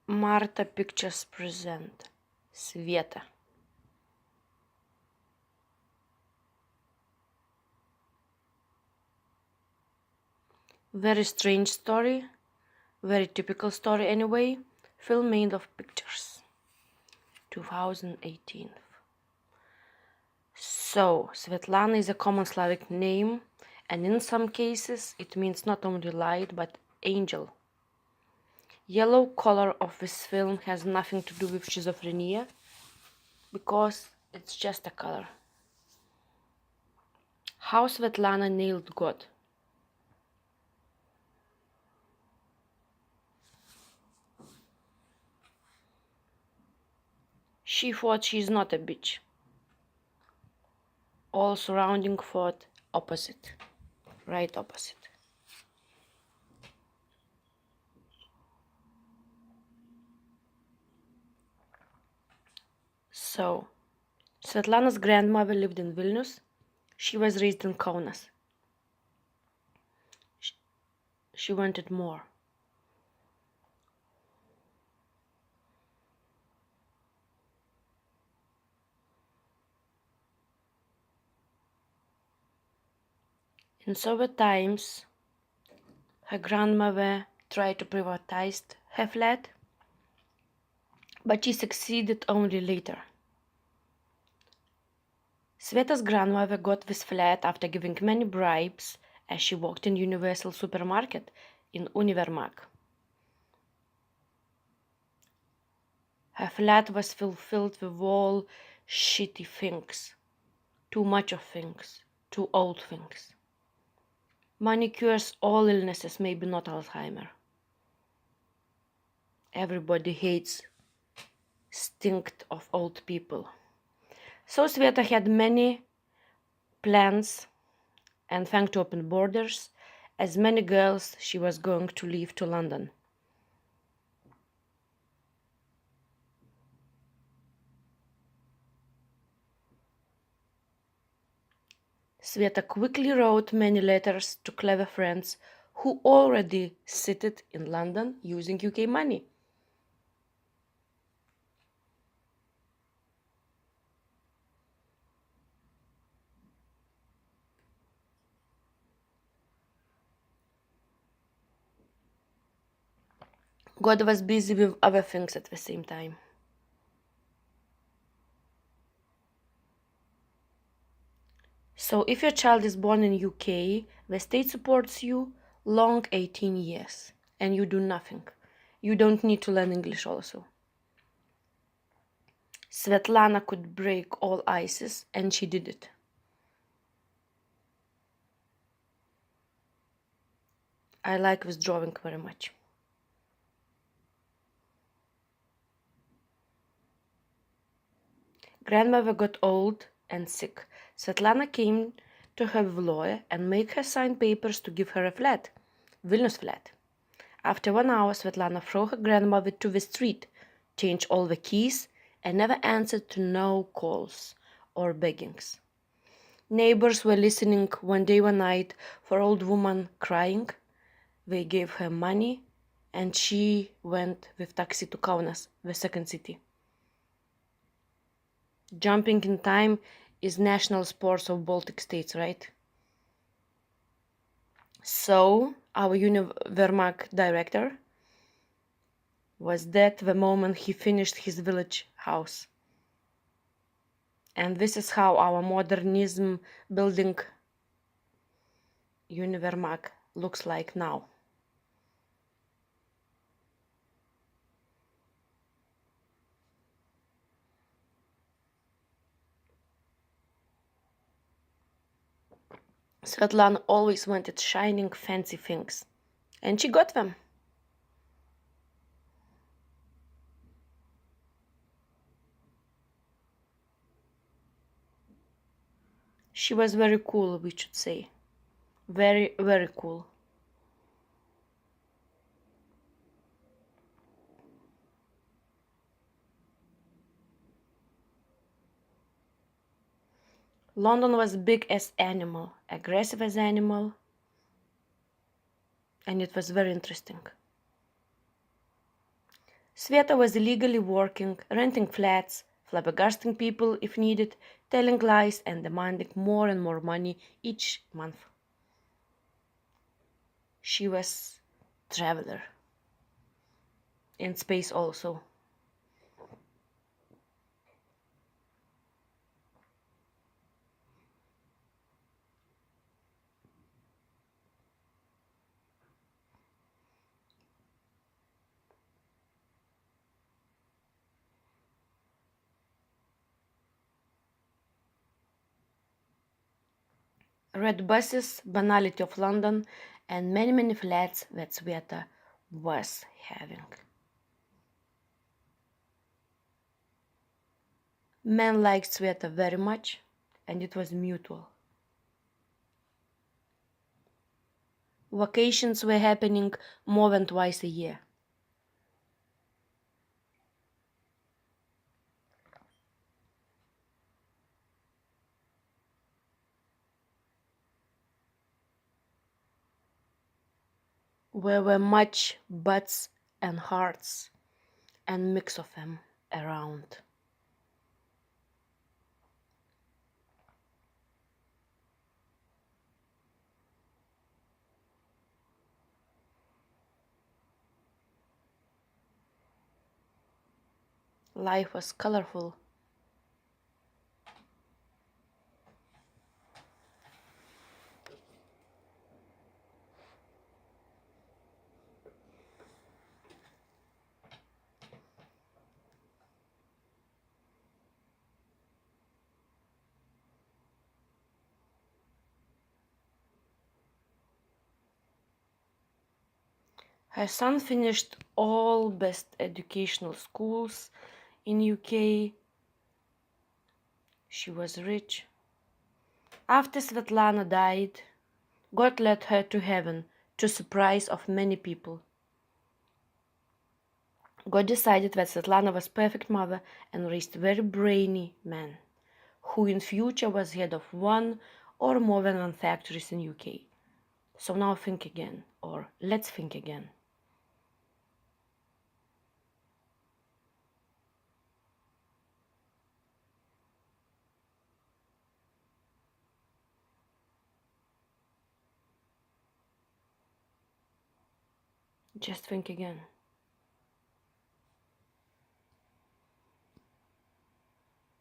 Marta Pictures present Sveta. Very strange story, very typical story anyway. Film made of pictures. 2018. So, Svetlana is a common Slavic name, and in some cases it means not only light but angel. Yellow color of this film has nothing to do with schizophrenia, because it's just a color. How Svetlana nailed God. She thought she's not a bitch. All surrounding thought opposite, right opposite. So, Svetlana's grandmother lived in Vilnius. She was raised in Kaunas. She wanted more. In Soviet times, her grandmother tried to privatize her flat, but she succeeded only later. Sveta's grandmother got this flat after giving many bribes as she worked in Universal Supermarket in Univermag. Her flat was filled with all shitty things, too much of things, too old things. Money cures all illnesses, maybe not Alzheimer. Everybody hates stink of old people. So Sveta had many plans and thanks to open borders, as many girls she was going to leave to London. Sveta quickly wrote many letters to clever friends who already settled in London using UK money. God was busy with other things at the same time. So if your child is born in UK, the state supports you long 18 years and you do nothing. You don't need to learn English also. Svetlana could break all ices and she did it. I like this drawing very much. Grandmother got old and sick. Svetlana came to her lawyer and made her sign papers to give her a flat, Vilnius flat. After 1 hour, Svetlana threw her grandmother to the street, changed all the keys, and never answered to no calls or beggings. Neighbors were listening one day, one night, for old woman crying. They gave her money, and she went with taxi to Kaunas, the second city. Jumping in time is national sports of Baltic states, right? So, our Univermag director was dead the moment he finished his village house. And this is how our modernism building Univermag looks like now. Svetlana always wanted shining, fancy things, and she got them. She was very cool, we should say. Very, very cool. London was big as animal, aggressive as animal, and it was very interesting. Sveta was illegally working, renting flats, flabbergasting people if needed, telling lies, and demanding more and more money each month. She was traveler in space also. Red buses, banality of London, and many flats that Sveta was having. Men liked Sveta very much, and it was mutual. Vacations were happening more than twice a year. There were much buts and hearts, and mix of them around. Life was colorful. Her son finished all best educational schools in UK. She was rich. After Svetlana died, God led her to heaven, to surprise of many people. God decided that Svetlana was perfect mother and raised very brainy man, who in future was head of one or more than one factories in UK. So now think again, or let's think again. Just think again.